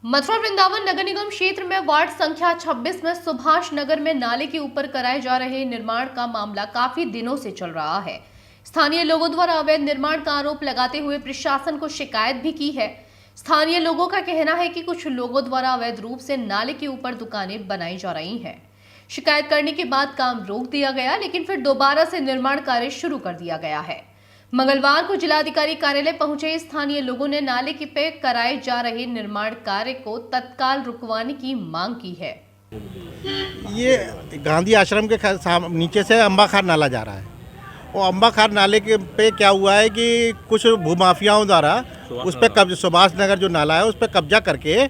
मथुरा वृंदावन नगर निगम क्षेत्र में वार्ड संख्या 26 में सुभाष नगर में नाले के ऊपर कराए जा रहे निर्माण का मामला काफी दिनों से चल रहा है। स्थानीय लोगों द्वारा अवैध निर्माण का आरोप लगाते हुए प्रशासन को शिकायत भी की है। स्थानीय लोगों का कहना है कि कुछ लोगों द्वारा अवैध रूप से नाले के ऊपर दुकानें बनाई जा रही हैं। शिकायत करने के बाद काम रोक दिया गया, लेकिन फिर दोबारा से निर्माण कार्य शुरू कर दिया गया है। मंगलवार को जिलाधिकारी कार्यालय पहुंचे स्थानीय लोगों ने नाले के पे कराए जा रहे निर्माण कार्य को तत्काल रुकवाने की मांग की है। ये गांधी आश्रम के नीचे से अंबाखार नाला जा रहा है। वो अंबाखार नाले के पे क्या हुआ है कि कुछ भूमाफियाओं द्वारा उस पर सुभाष नगर जो नाला है उस पर कब्जा करके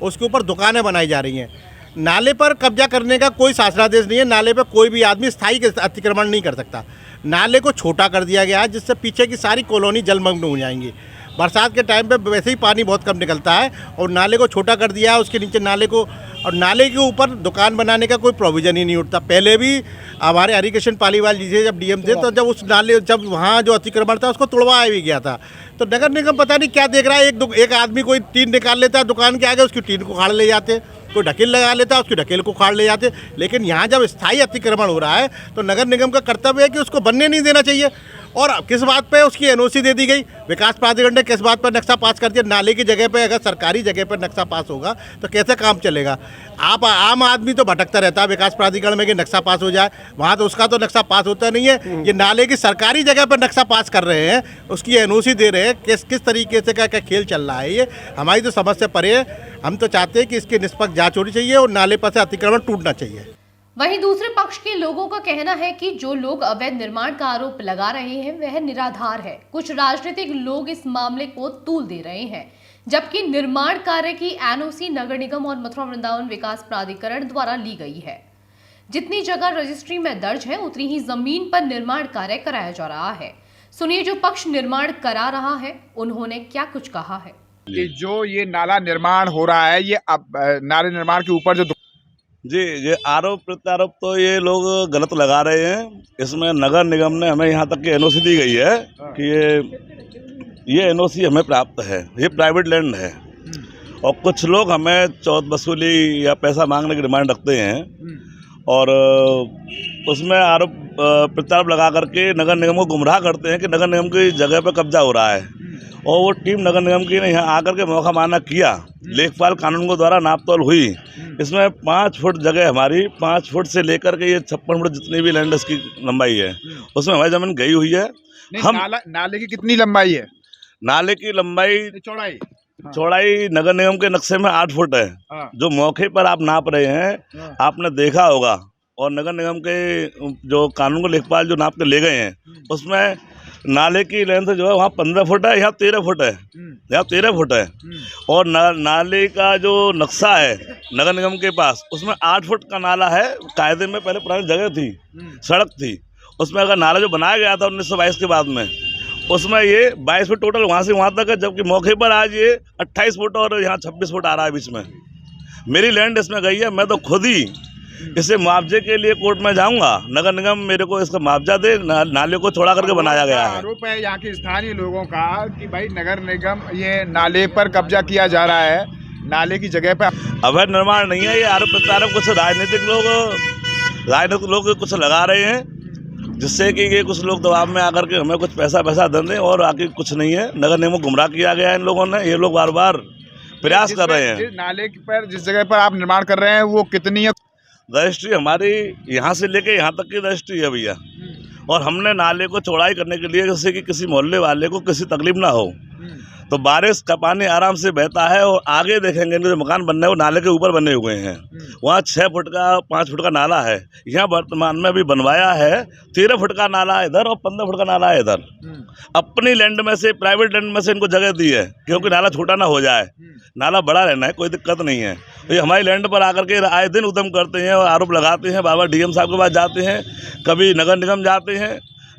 उसके ऊपर दुकानें बनाई जा रही हैं। नाले पर कब्जा करने का कोई शासनादेश नहीं है। नाले पर कोई भी आदमी स्थायी अतिक्रमण नहीं कर सकता। नाले को छोटा कर दिया गया है, जिससे पीछे की सारी कॉलोनी जलमग्न हो जाएंगी। बरसात के टाइम पे वैसे ही पानी बहुत कम निकलता है और नाले को छोटा कर दिया है। उसके नीचे नाले को और नाले के ऊपर दुकान बनाने का कोई प्रोविज़न ही नहीं उठता। पहले भी हमारे हरिकृष्ण पालीवाल जी से जब डीएम थे तो जब उस नाले जब वहाँ जो अतिक्रमण था उसको तोड़वाया भी गया था। तो नगर निगम पता नहीं क्या देख रहा है। एक आदमी कोई टीन निकाल लेता है दुकान के आगे, उसकी टीन को उखाड़ ले जाते, कोई ढकेल लगा लेता है, उसकी ढकेल को उखाड़ ले जाते। लेकिन यहाँ जब स्थायी अतिक्रमण हो रहा है तो नगर निगम का कर्तव्य है कि उसको बनने नहीं देना चाहिए। और किस बात पे उसकी एनओसी दे दी गई? विकास प्राधिकरण ने किस बात पर नक्शा पास कर दिया? नाले की जगह पे अगर सरकारी जगह पर नक्शा पास होगा तो कैसे काम चलेगा? आप आम आदमी तो भटकता रहता है विकास प्राधिकरण में कि नक्शा पास हो जाए, वहाँ तो उसका तो नक्शा पास होता नहीं है। ये नाले की सरकारी जगह पर नक्शा पास कर रहे हैं, उसकी एनओसी दे रहे हैं। किस तरीके से क्या खेल चल रहा है? ये हमारी तो समझ से परे है। हम तो चाहते हैं कि इसकी निष्पक्ष जांच होनी चाहिए और नाले पर से अतिक्रमण टूटना चाहिए। वहीं दूसरे पक्ष के लोगों का कहना है कि जो लोग अवैध निर्माण का आरोप लगा रहे हैं वह निराधार है। कुछ राजनीतिक लोग इस मामले को तूल दे रहे हैं, जबकि निर्माण कार्य की एनओसी नगर निगम और मथुरा वृंदावन विकास प्राधिकरण द्वारा ली गई है। जितनी जगह रजिस्ट्री में दर्ज है उतनी ही जमीन पर निर्माण कार्य कराया जा रहा है। सुनिए जो पक्ष निर्माण करा रहा है उन्होंने क्या कुछ कहा है। कि जो ये नाला निर्माण हो रहा है, ये अब नाले निर्माण के ऊपर जो जी ये आरोप प्रत्यारोप तो ये लोग गलत लगा रहे हैं। इसमें नगर निगम ने हमें यहाँ तक की एनओसी दी गई है कि ये एनओसी हमें प्राप्त है। ये प्राइवेट लैंड है और कुछ लोग हमें चौथ वसूली या पैसा मांगने की डिमांड रखते हैं और उसमें आरोप प्रत्यारोप लगा करके नगर निगम को गुमराह करते हैं कि नगर निगम की जगह पर कब्जा हो रहा है। और वो टीम नगर निगम की ने यहाँ आकर के मौका मारना किया। लेखपाल कानून को द्वारा नापतोल हुई। इसमें 5 फुट जगह हमारी 5 फुट से लेकर के ये 56 फुट जितनी भी लैंड की लंबाई है उसमें हमारी जमीन गई हुई है। हम नाले की कितनी लंबाई है? नाले की लंबाई चौड़ाई नगर निगम के नक्शे में 8 फुट है। जो मौके पर आप नाप रहे हैं आपने देखा होगा। और नगर निगम के जो कानून को लेखपाल जो नाप के ले गए हैं उसमें नाले की लेंथ जो है वहाँ 15 फुट है, यहाँ 13 फुट है, यहाँ 13 फुट है। और नाले का जो नक्शा है नगर निगम के पास उसमें 8 फुट का नाला है। कायदे में पहले पुरानी जगह थी, सड़क थी, उसमें अगर नाला जो बनाया गया था 1922 के बाद में उसमें ये 22 फुट टोटल वहाँ से वहाँ तक है। जबकि मौके पर आज ये 28 फुट और यहाँ 26 फुट आ रहा है बीच में। मेरी लैंड इसमें गई है। मैं तो खुद ही इसे मुआवजे के लिए कोर्ट में जाऊंगा। नगर निगम मेरे को इसका मुआवजा दे। नाले को छोड़ा करके बनाया गया है। आरोप है यहाँ के स्थानीय लोगों का कि भाई नगर निगम ये नाले पर कब्जा किया जा रहा है, नाले की जगह पर अवैध निर्माण नहीं है। ये आरोप प्रत्यारोप कुछ राजनीतिक लोग कुछ लगा रहे हैं, जिससे कि ये कुछ लोग दबाव में आकर के हमें कुछ पैसा दे दें और आगे कुछ नहीं है। नगर निगम को गुमराह किया गया है इन लोगों ने। ये लोग बार बार प्रयास कर रहे हैं। नाले पर जिस जगह पर आप निर्माण कर रहे हैं वो कितनी है? रजिस्ट्री हमारी यहाँ से लेके यहाँ तक की रजिस्ट्री है भैया। और हमने नाले को चौड़ाई करने के लिए जिससे कि किसी मोहल्ले वाले को किसी तकलीफ ना हो, तो बारिश का पानी आराम से बहता है। और आगे देखेंगे जो मकान बनने वो नाले के ऊपर बने हुए हैं। वहाँ 6 फुट का 5 फुट का नाला है। यहाँ वर्तमान में भी बनवाया है 13 फुट का नाला है इधर और 15 फुट का नाला है इधर। अपनी लैंड में से, प्राइवेट लैंड में से इनको जगह दी है क्योंकि नाला छोटा ना हो जाए, नाला बड़ा रहना है, कोई दिक्कत नहीं है। तो ये हमारी लैंड पर आकर के आए दिन उद्यम करते हैं और आरोप लगाते हैं। बार बार डीएम साहब के पास जाते हैं, कभी नगर निगम जाते हैं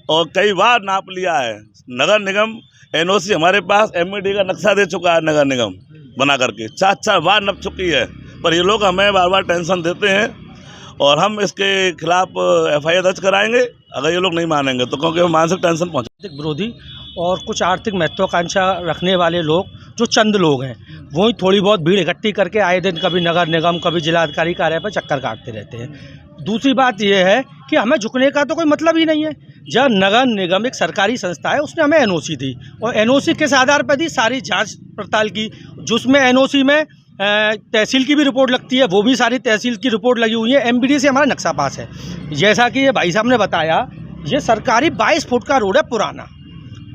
और कई बार नाप लिया है। नगर निगम एनओसी हमारे पास एमईडी का नक्शा दे चुका है नगर निगम बना करके 4 बार नप चुकी है। पर ये लोग हमें बार बार टेंशन देते हैं और हम इसके खिलाफ एफआईआर दर्ज कराएंगे अगर ये लोग नहीं मानेंगे तो, क्योंकि हम मानसिक टेंशन पहुँचे विरोधी और कुछ आर्थिक महत्वाकांक्षा रखने वाले लोग जो चंद लोग हैं वही थोड़ी बहुत भीड़ इकट्ठी करके आए दिन कभी नगर निगम कभी जिलाधिकारी कार्यालय पर चक्कर काटते रहते हैं। दूसरी बात यह है कि हमें झुकने का तो कोई मतलब ही नहीं है। जब नगर निगम एक सरकारी संस्था है, उसने हमें एनओसी दी और एनओसी किस आधार पर दी, सारी जांच पड़ताल की, जिसमें एनओसी में तहसील की भी रिपोर्ट लगती है, वो भी सारी तहसील की रिपोर्ट लगी हुई है। एमबीडी से हमारा नक्शा पास है। जैसा कि ये भाई साहब ने बताया, ये सरकारी 22 फुट का रोड है पुराना,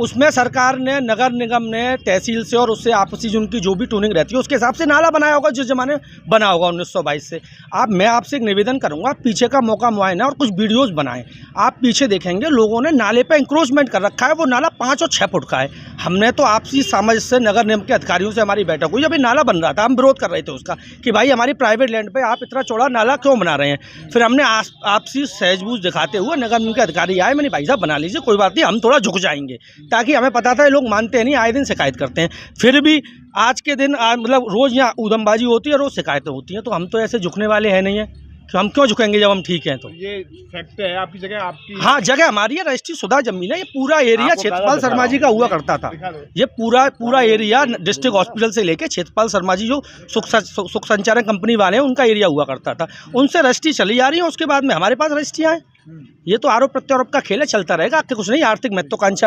उसमें सरकार ने नगर निगम ने तहसील से और उससे आपसी जो उनकी जो भी टूनिंग रहती है उसके हिसाब से नाला बनाया होगा, जिस जमाने बना होगा 1922 से। मैं आपसे एक निवेदन करूंगा, पीछे का मौका मुआयना और कुछ वीडियोस बनाएं। आप पीछे देखेंगे लोगों ने नाले पे इंक्रोचमेंट कर रखा है, वो नाला 5 और 6 फुट का है। हमने तो आपसी समझ से नगर निगम के अधिकारियों से हमारी बैठक हुई, अभी नाला बन रहा था, हम विरोध कर रहे थे उसका कि भाई हमारी प्राइवेट लैंड पर आप इतना चौड़ा नाला क्यों बना रहे हैं। फिर हमने आपसी सहजबूझ दिखाते हुए नगर निगम के अधिकारी आए, मैंने भाई साहब बना लीजिए, कोई बात नहीं, हम थोड़ा झुक जाएंगे, ताकि हमें पता था ये लोग मानते नहीं, आए दिन शिकायत करते हैं। फिर भी आज के दिन मतलब रोज़ यहाँ ऊधमबाजी होती है, रोज़ शिकायतें होती हैं, तो हम तो ऐसे झुकने वाले हैं नहीं है कि हम क्यों झुकेंगे जब हम ठीक हैं। तो ये फैक्ट है आपकी जगह, आपकी हाँ जगह हमारी है, रजिस्ट्री शुदा जमीन है। ये पूरा एरिया क्षेत्रपाल शर्मा जी का हुआ करता था। ये पूरा एरिया डिस्ट्रिक्ट हॉस्पिटल से लेके क्षेत्रपाल शर्मा जी जो सुख संचारण कंपनी वाले हैं उनका एरिया हुआ करता था, उनसे रजिस्ट्री चली जा रही है। उसके बाद में हमारे पास रजिस्ट्रियाँ हैं। ये तो आरोप प्रत्यारोप का खेल है, चलता रहेगा, आपके कुछ नहीं। आर्थिक महत्वाकांक्षा